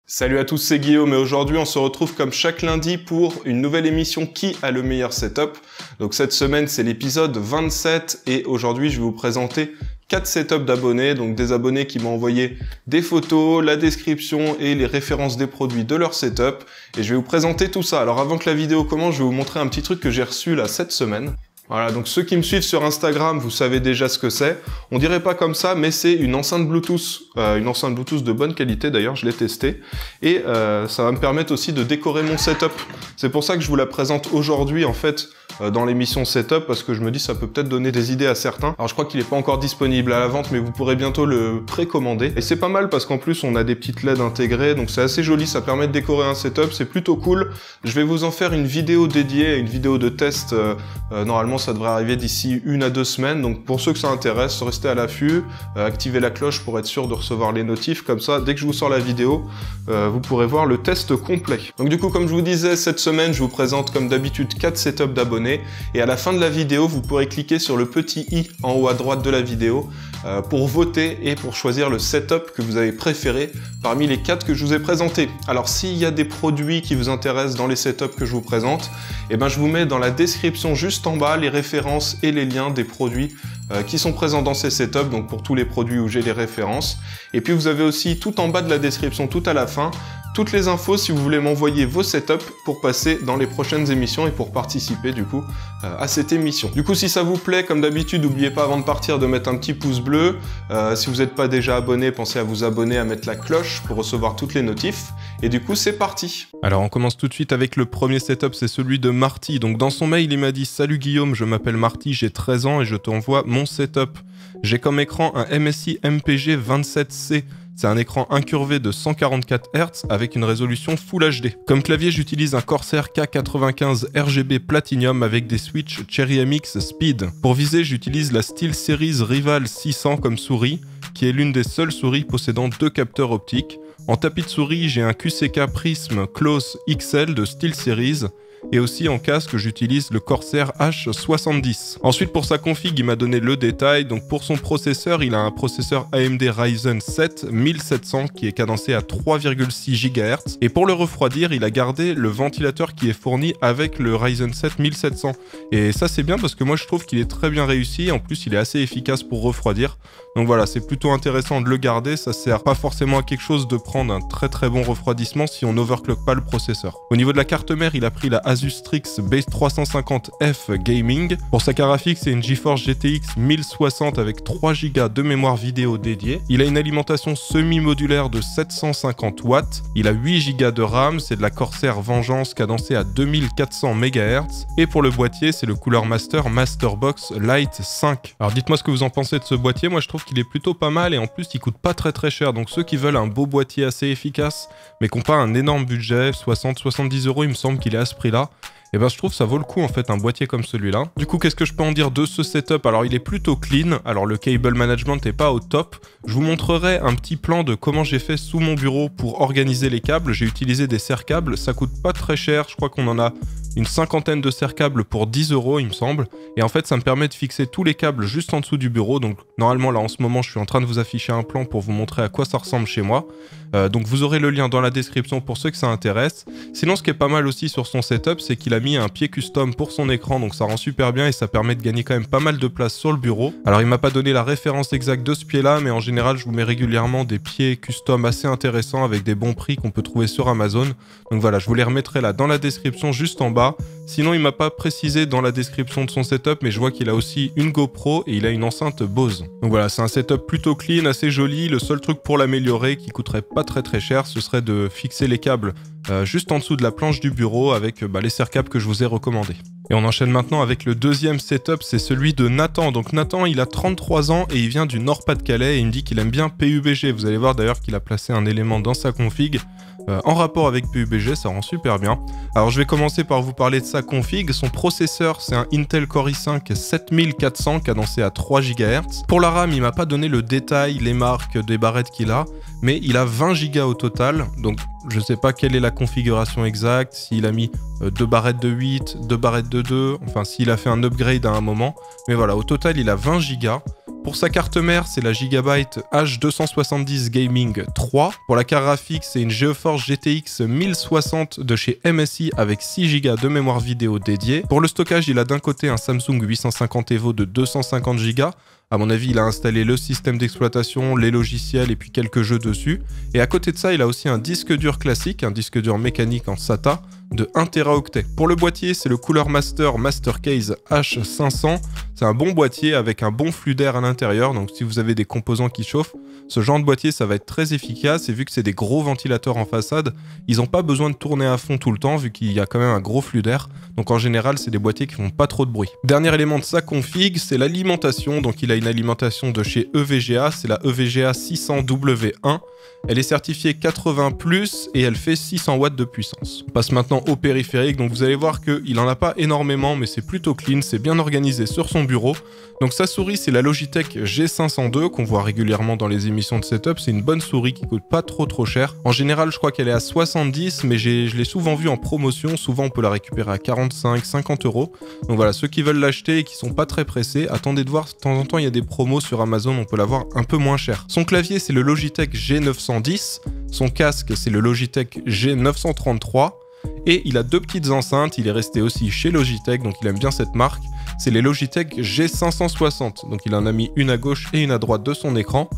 Salut à tous, c'est Guillaume et aujourd'hui on se retrouve comme chaque lundi pour une nouvelle émission Qui a le meilleur setup. Donc cette semaine c'est l'épisode 27 et aujourd'hui je vais vous présenter 4 setups d'abonnés, donc des abonnés qui m'ont envoyé des photos, la description et les références des produits de leur setup et je vais vous présenter tout ça. Alors avant que la vidéo commence, je vais vous montrer un petit truc que j'ai reçu là cette semaine. Voilà, donc ceux qui me suivent sur Instagram, vous savez déjà ce que c'est. On dirait pas comme ça, mais c'est une enceinte Bluetooth. Une enceinte Bluetooth de bonne qualité d'ailleurs, je l'ai testé. Et ça va me permettre aussi de décorer mon setup. C'est pour ça que je vous la présente aujourd'hui en fait dans l'émission Setup, parce que je me dis ça peut peut-être donner des idées à certains. Alors je crois qu'il n'est pas encore disponible à la vente, mais vous pourrez bientôt le précommander. Et c'est pas mal parce qu'en plus on a des petites LED intégrées, donc c'est assez joli, ça permet de décorer un setup, c'est plutôt cool. Je vais vous en faire une vidéo dédiée, une vidéo de test. Normalement ça devrait arriver d'ici 1 à 2 semaines, donc pour ceux que ça intéresse, restez à l'affût, activez la cloche pour être sûr de recevoir les notifs, comme ça dès que je vous sors la vidéo, vous pourrez voir le test complet. Donc du coup comme je vous disais, cette semaine je vous présente comme d'habitude 4 setups d'abonnés, et à la fin de la vidéo vous pourrez cliquer sur le petit i en haut à droite de la vidéo pour voter et pour choisir le setup que vous avez préféré parmi les 4 que je vous ai présentés. Alors s'il y a des produits qui vous intéressent dans les setups que je vous présente, eh ben, je vous mets dans la description juste en bas les références et les liens des produits qui sont présents dans ces setups, donc pour tous les produits où j'ai les références. Et puis vous avez aussi tout en bas de la description, tout à la fin, toutes les infos si vous voulez m'envoyer vos setups pour passer dans les prochaines émissions et pour participer du coup à cette émission. Du coup si ça vous plaît, comme d'habitude, n'oubliez pas avant de partir de mettre un petit pouce bleu. Si vous n'êtes pas déjà abonné, pensez à vous abonner, à mettre la cloche pour recevoir toutes les notifs. Et du coup c'est parti. Alors on commence tout de suite avec le premier setup, c'est celui de Marty. Donc dans son mail il m'a dit « Salut Guillaume, je m'appelle Marty, j'ai 13 ans et je t'envoie mon setup. J'ai comme écran un MSI MPG 27C. C'est un écran incurvé de 144 Hz avec une résolution Full HD. Comme clavier, j'utilise un Corsair K95 RGB Platinum avec des switches Cherry MX Speed. Pour viser, j'utilise la SteelSeries Rival 600 comme souris, qui est l'une des seules souris possédant 2 capteurs optiques. En tapis de souris, j'ai un QCK Prism Close XL de SteelSeries. Et aussi en casque, j'utilise le Corsair H70. Ensuite, pour sa config, il m'a donné le détail. Donc pour son processeur, il a un processeur AMD Ryzen 7 1700 qui est cadencé à 3,6 GHz. Et pour le refroidir, il a gardé le ventilateur qui est fourni avec le Ryzen 7 1700. Et ça, c'est bien parce que moi, je trouve qu'il est très bien réussi. En plus, il est assez efficace pour refroidir. Donc voilà, c'est plutôt intéressant de le garder. Ça sert pas forcément à quelque chose de prendre un très bon refroidissement si on n'overclock pas le processeur. Au niveau de la carte mère, il a pris la Asus Strix Base 350F Gaming. Pour sa carte graphique, c'est une GeForce GTX 1060 avec 3 Go de mémoire vidéo dédiée. Il a une alimentation semi-modulaire de 750 watts. Il a 8 Go de RAM, c'est de la Corsair Vengeance cadencée à 2400 MHz. Et pour le boîtier, c'est le Cooler Master Masterbox Lite 5. Alors dites-moi ce que vous en pensez de ce boîtier. Moi je trouve qu'il est plutôt pas mal et en plus il coûte pas très cher. Donc ceux qui veulent un beau boîtier assez efficace mais qui n'ont pas un énorme budget, 60-70 €, il me semble qu'il est à ce prix-là, et ben je trouve ça vaut le coup en fait un boîtier comme celui-là. Du coup qu'est-ce que je peux en dire de ce setup? Alors il est plutôt clean, alors le cable management n'est pas au top. Je vous montrerai un petit plan de comment j'ai fait sous mon bureau pour organiser les câbles. J'ai utilisé des serre-câbles, ça coûte pas très cher, je crois qu'on en a une 50aine de serre-câbles pour 10 € il me semble. Et en fait ça me permet de fixer tous les câbles juste en dessous du bureau. Donc normalement là en ce moment je suis en train de vous afficher un plan pour vous montrer à quoi ça ressemble chez moi. Donc vous aurez le lien dans la description pour ceux que ça intéresse. Sinon ce qui est pas mal aussi sur son setup, c'est qu'il a mis un pied custom pour son écran, donc ça rend super bien et ça permet de gagner quand même pas mal de place sur le bureau. Alors il m'a pas donné la référence exacte de ce pied là, mais en général je vous mets régulièrement des pieds custom assez intéressants avec des bons prix qu'on peut trouver sur Amazon. Donc voilà, je vous les remettrai là dans la description juste en bas. Sinon il m'a pas précisé dans la description de son setup, mais je vois qu'il a aussi une GoPro et il a une enceinte Bose. Donc voilà, c'est un setup plutôt clean, assez joli. Le seul truc pour l'améliorer qui coûterait pas très cher, ce serait de fixer les câbles juste en dessous de la planche du bureau avec les serre-câbles que je vous ai recommandés. Et on enchaîne maintenant avec le deuxième setup, c'est celui de Nathan. Donc Nathan, il a 33 ans et il vient du Nord-Pas-de-Calais et il me dit qu'il aime bien PUBG. Vous allez voir d'ailleurs qu'il a placé un élément dans sa config en rapport avec PUBG, ça rend super bien. Alors je vais commencer par vous parler de sa config. Son processeur, c'est un Intel Core i5 7400 cadencé à 3 GHz. Pour la RAM, il m'a pas donné le détail, les marques des barrettes qu'il a, mais il a 20 Go au total. Donc je sais pas quelle est la configuration exacte, s'il a mis 2 barrettes de 8, 2 barrettes de 2, enfin s'il a fait un upgrade à un moment. Mais voilà, au total il a 20 Go. pour sa carte mère, c'est la Gigabyte H270 Gaming 3. Pour la carte graphique, c'est une GeForce GTX 1060 de chez MSI avec 6 Go de mémoire vidéo dédiée. Pour le stockage, il a d'un côté un Samsung 850 EVO de 250 Go. À mon avis, il a installé le système d'exploitation, les logiciels et puis quelques jeux dessus. Et à côté de ça, il a aussi un disque dur classique, un disque dur mécanique en SATA de 1 Teraoctet. Pour le boîtier, c'est le Cooler Master Mastercase H500. C'est un bon boîtier avec un bon flux d'air à l'intérieur. Donc si vous avez des composants qui chauffent, ce genre de boîtier, ça va être très efficace. Et vu que c'est des gros ventilateurs en façade, ils n'ont pas besoin de tourner à fond tout le temps vu qu'il y a quand même un gros flux d'air. Donc en général, c'est des boîtiers qui font pas trop de bruit. Dernier élément de sa config, c'est l'alimentation. Donc il a une alimentation de chez EVGA, c'est la EVGA 600W1. Elle est certifiée 80+, et elle fait 600 watts de puissance. On passe maintenant au périphérique, donc vous allez voir qu'il n'en a pas énormément, mais c'est plutôt clean, c'est bien organisé sur son bureau. Donc sa souris, c'est la Logitech G502 qu'on voit régulièrement dans les émissions de setup. C'est une bonne souris qui coûte pas trop cher. En général, je crois qu'elle est à 70, mais je l'ai souvent vue en promotion. Souvent, on peut la récupérer à 45, 50 €. Donc voilà, ceux qui veulent l'acheter et qui sont pas très pressés, attendez de voir. De temps en temps, il y a des promos sur Amazon, on peut l'avoir un peu moins cher. Son clavier, c'est le Logitech G910. Son casque, c'est le Logitech G933. Et il a deux petites enceintes, il est resté aussi chez Logitech, donc il aime bien cette marque. C'est les Logitech G560, donc il en a mis une à gauche et une à droite de son écran.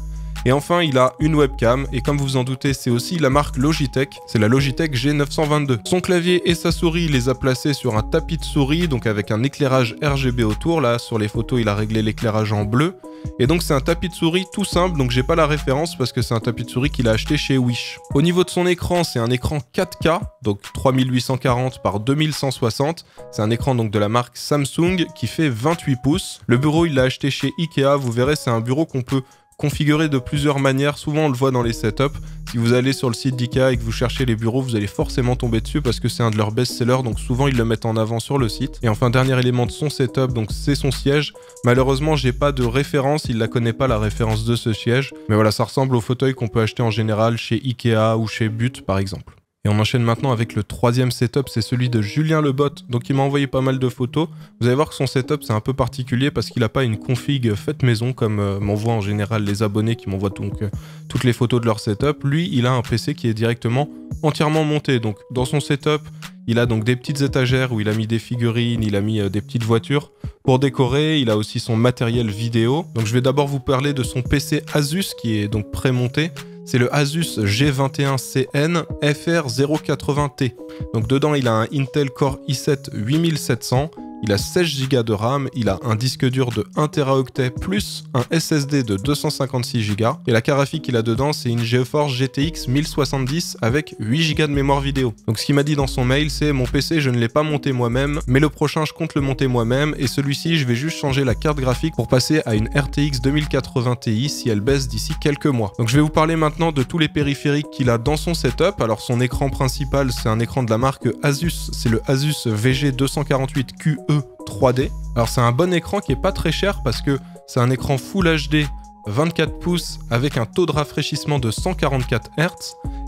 Et enfin, il a une webcam, et comme vous vous en doutez, c'est aussi la marque Logitech, c'est la Logitech G922. Son clavier et sa souris, il les a placés sur un tapis de souris, donc avec un éclairage RGB autour. Là, sur les photos, il a réglé l'éclairage en bleu. Et donc c'est un tapis de souris tout simple, donc j'ai pas la référence parce que c'est un tapis de souris qu'il a acheté chez Wish. Au niveau de son écran, c'est un écran 4K, donc 3840 par 2160. C'est un écran donc de la marque Samsung qui fait 28 pouces. Le bureau, il l'a acheté chez Ikea, vous verrez, c'est un bureau qu'on peut configuré de plusieurs manières, souvent on le voit dans les setups. Si vous allez sur le site d'IKEA et que vous cherchez les bureaux, vous allez forcément tomber dessus parce que c'est un de leurs best-sellers, donc souvent ils le mettent en avant sur le site. Et enfin, dernier élément de son setup, donc c'est son siège. Malheureusement, j'ai pas de référence, il la connaît pas la référence de ce siège. Mais voilà, ça ressemble au fauteuil qu'on peut acheter en général chez Ikea ou chez But par exemple. Et on enchaîne maintenant avec le troisième setup, c'est celui de Julien Lebot. Donc il m'a envoyé pas mal de photos. Vous allez voir que son setup c'est un peu particulier parce qu'il n'a pas une config faite maison comme m'envoient en général les abonnés qui m'envoient donc toutes les photos de leur setup. Lui, il a un PC qui est directement entièrement monté. Donc dans son setup, il a donc des petites étagères où il a mis des figurines, il a mis des petites voitures. Pour décorer, il a aussi son matériel vidéo. Donc je vais d'abord vous parler de son PC Asus qui est donc pré-monté. C'est le Asus G21CN FR080T. Donc dedans, il a un Intel Core i7 8700. Il a 16 Go de RAM, il a un disque dur de 1 Teraoctet plus un SSD de 256 Go. Et la carte graphique qu'il a dedans, c'est une GeForce GTX 1070 avec 8 Go de mémoire vidéo. Donc ce qu'il m'a dit dans son mail, c'est mon PC, je ne l'ai pas monté moi-même, mais le prochain, je compte le monter moi-même. Et celui-ci, je vais juste changer la carte graphique pour passer à une RTX 2080 Ti si elle baisse d'ici quelques mois. Donc je vais vous parler maintenant de tous les périphériques qu'il a dans son setup. Alors son écran principal, c'est un écran de la marque Asus, c'est le Asus VG248QE 3D. Alors c'est un bon écran qui est pas très cher parce que c'est un écran Full HD 24 pouces avec un taux de rafraîchissement de 144 Hz.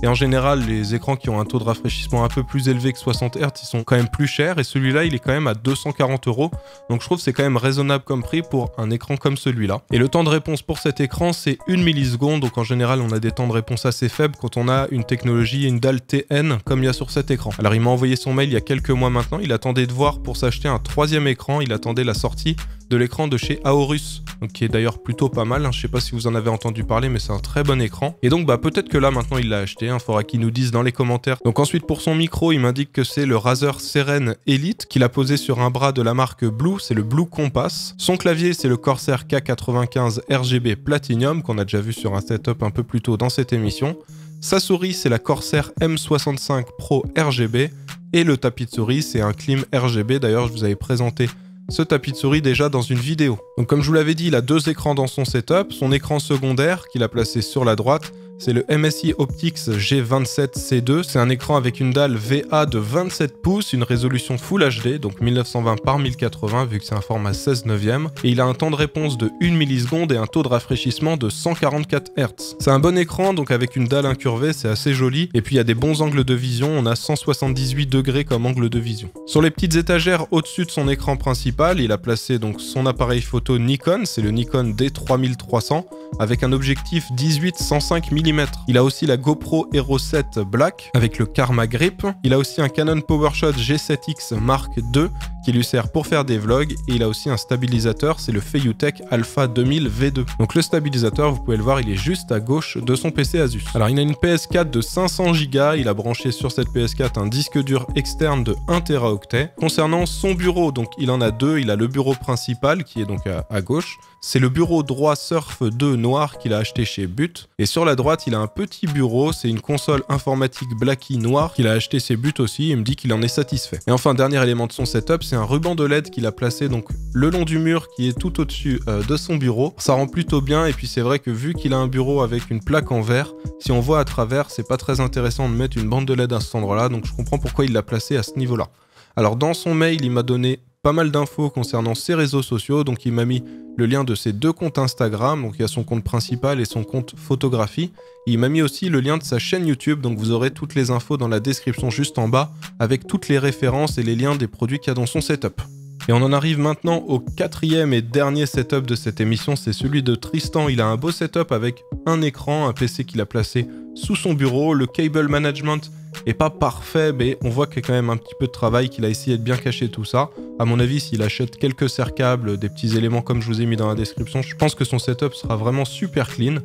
Et en général, les écrans qui ont un taux de rafraîchissement un peu plus élevé que 60 Hz, ils sont quand même plus chers. Et celui-là, il est quand même à 240 €. Donc je trouve que c'est quand même raisonnable comme prix pour un écran comme celui-là. Et le temps de réponse pour cet écran, c'est 1 milliseconde. Donc en général, on a des temps de réponse assez faibles quand on a une technologie et une dalle TN comme il y a sur cet écran. Alors il m'a envoyé son mail il y a quelques mois maintenant. Il attendait de voir pour s'acheter un troisième écran. Il attendait la sortie de l'écran de chez Aorus, donc qui est d'ailleurs plutôt pas mal. Je sais pas si vous en avez entendu parler, mais c'est un très bon écran. Et donc peut-être que là maintenant il l'a acheté. Faudra qu'il nous dise dans les commentaires. Donc ensuite pour son micro, il m'indique que c'est le Razer Seren Elite qu'il a posé sur un bras de la marque Blue. C'est le Blue Compass. Son clavier, c'est le Corsair K95 RGB Platinum qu'on a déjà vu sur un setup un peu plus tôt dans cette émission. Sa souris, c'est la Corsair M65 Pro RGB. Et le tapis de souris, c'est un Klim RGB. D'ailleurs, je vous avais présenté ce tapis de souris déjà dans une vidéo. Donc comme je vous l'avais dit, il a deux écrans dans son setup. Son écran secondaire qu'il a placé sur la droite, c'est le MSI Optix G27C2. C'est un écran avec une dalle VA de 27 pouces, une résolution Full HD, donc 1920 par 1080 vu que c'est un format 16/9. Et il a un temps de réponse de 1 milliseconde et un taux de rafraîchissement de 144 Hz. C'est un bon écran, donc avec une dalle incurvée, c'est assez joli. Et puis il y a des bons angles de vision, on a 178 degrés comme angle de vision. Sur les petites étagères au-dessus de son écran principal, il a placé donc son appareil photo Nikon, c'est le Nikon D3300, avec un objectif 18-105 mm. Il a aussi la GoPro Hero 7 Black avec le Karma Grip. Il a aussi un Canon PowerShot G7X Mark II qui lui sert pour faire des vlogs, et il a aussi un stabilisateur, c'est le Feiyutech Alpha 2000 V2. Donc le stabilisateur, vous pouvez le voir, il est juste à gauche de son PC Asus. Alors il a une PS4 de 500 Go, il a branché sur cette PS4 un disque dur externe de 1 Teraoctet. Concernant son bureau, donc il en a deux, il a le bureau principal qui est donc à gauche. C'est le bureau droit Surf 2 noir qu'il a acheté chez But. Et sur la droite, il a un petit bureau, c'est une console informatique Blackie noire qu'il a acheté chez But aussi, et me dit qu'il en est satisfait. Et enfin, dernier élément de son setup, c'est un ruban de LED qu'il a placé donc le long du mur qui est tout au-dessus de son bureau. Ça rend plutôt bien, et puis c'est vrai que vu qu'il a un bureau avec une plaque en verre, si on voit à travers, c'est pas très intéressant de mettre une bande de LED à cet endroit-là, donc je comprends pourquoi il l'a placé à ce niveau-là. Alors dans son mail, il m'a donné pas mal d'infos concernant ses réseaux sociaux, donc il m'a mis le lien de ses deux comptes Instagram, donc il y a son compte principal et son compte photographie. Et il m'a mis aussi le lien de sa chaîne YouTube, donc vous aurez toutes les infos dans la description juste en bas, avec toutes les références et les liens des produits qu'il y a dans son setup. Et on en arrive maintenant au quatrième et dernier setup de cette émission, c'est celui de Tristan. Il a un beau setup avec un écran, un PC qu'il a placé sous son bureau, le cable management est pas parfait, mais on voit qu'il y a quand même un petit peu de travail, qu'il a essayé de bien cacher tout ça. À mon avis, s'il achète quelques serre-câbles, des petits éléments comme je vous ai mis dans la description, je pense que son setup sera vraiment super clean.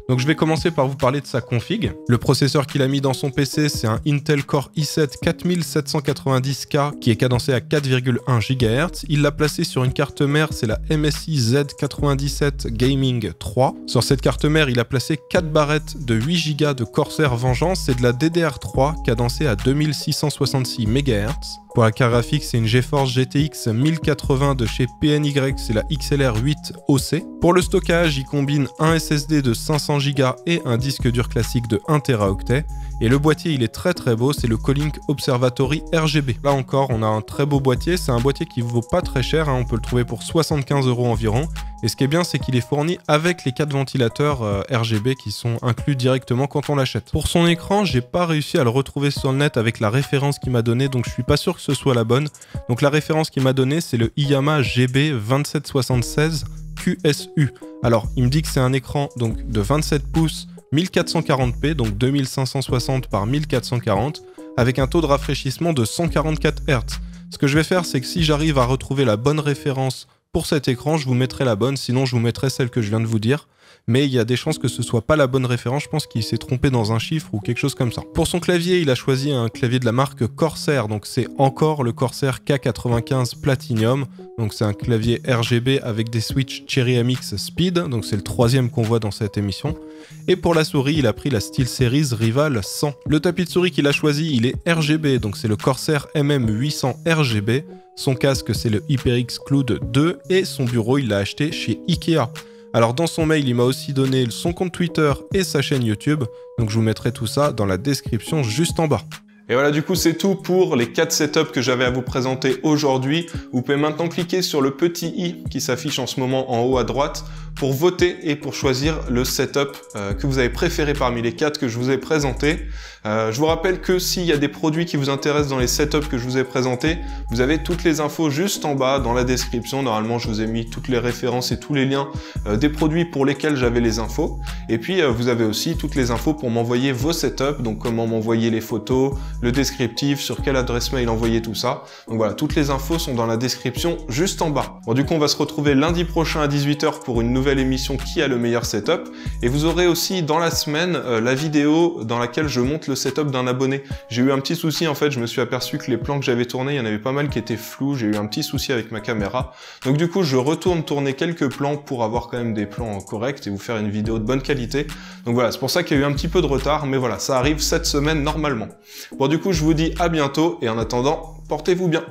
Donc je vais commencer par vous parler de sa config. Le processeur qu'il a mis dans son PC, c'est un Intel Core i7 4790K qui est cadencé à 4,1 GHz. Il l'a placé sur une carte mère, c'est la MSI Z97 Gaming 3. Sur cette carte mère, il a placé 4 barrettes de 8 Go de Corsair Vengeance, c'est de la DDR3 cadencée à 2666 MHz. Pour la carte graphique, c'est une GeForce GTX 1080 de chez PNY, c'est la XLR 8 OC. Pour le stockage, il combine un SSD de 500 Go et un disque dur classique de 1 Teraoctet. Et le boîtier, il est très beau, c'est le Colink Observatory RGB. Là encore, on a un très beau boîtier, c'est un boîtier qui vaut pas très cher, on peut le trouver pour 75 € environ. Et ce qui est bien, c'est qu'il est fourni avec les 4 ventilateurs RGB qui sont inclus directement quand on l'achète. Pour son écran, j'ai pas réussi à le retrouver sur le net avec la référence qu'il m'a donnée, donc je suis pas sûr que ce soit la bonne. Donc la référence qu'il m'a donnée, c'est le IYAMA GB2776 QSU. Alors, il me dit que c'est un écran donc de 27 pouces 1440p, donc 2560 par 1440, avec un taux de rafraîchissement de 144 Hz. Ce que je vais faire, c'est que si j'arrive à retrouver la bonne référence pour cet écran, je vous mettrai la bonne, sinon je vous mettrai celle que je viens de vous dire. Mais il y a des chances que ce soit pas la bonne référence, je pense qu'il s'est trompé dans un chiffre ou quelque chose comme ça. Pour son clavier, il a choisi un clavier de la marque Corsair, donc c'est encore le Corsair K95 Platinum. Donc c'est un clavier RGB avec des switches Cherry MX Speed, donc c'est le troisième qu'on voit dans cette émission. Et pour la souris, il a pris la SteelSeries Rival 100. Le tapis de souris qu'il a choisi, il est RGB, donc c'est le Corsair MM800 RGB. Son casque, c'est le HyperX Cloud 2 et son bureau, il l'a acheté chez Ikea. Alors dans son mail, il m'a aussi donné son compte Twitter et sa chaîne YouTube, donc je vous mettrai tout ça dans la description juste en bas. Et voilà, du coup, c'est tout pour les 4 setups que j'avais à vous présenter aujourd'hui. Vous pouvez maintenant cliquer sur le petit i qui s'affiche en ce moment en haut à droite pour voter et pour choisir le setup que vous avez préféré parmi les 4 que je vous ai présentés. Je vous rappelle que s'il y a des produits qui vous intéressent dans les setups que je vous ai présentés, vous avez toutes les infos juste en bas dans la description. Normalement, je vous ai mis toutes les références et tous les liens des produits pour lesquels j'avais les infos. Et puis, vous avez aussi toutes les infos pour m'envoyer vos setups, donc comment m'envoyer les photos, le descriptif, sur quelle adresse mail envoyer tout ça. Donc voilà, toutes les infos sont dans la description juste en bas. Bon, du coup, on va se retrouver lundi prochain à 18 h pour une nouvelle émission Qui a le meilleur setup. Et vous aurez aussi dans la semaine la vidéo dans laquelle je monte le setup d'un abonné. J'ai eu un petit souci en fait, je me suis aperçu que les plans que j'avais tournés, il y en avait pas mal qui étaient flous, j'ai eu un petit souci avec ma caméra. Donc du coup, je retourne tourner quelques plans pour avoir quand même des plans corrects et vous faire une vidéo de bonne qualité. Donc voilà, c'est pour ça qu'il y a eu un petit peu de retard, mais voilà, ça arrive cette semaine normalement. Bon, du coup, je vous dis à bientôt et en attendant, portez-vous bien.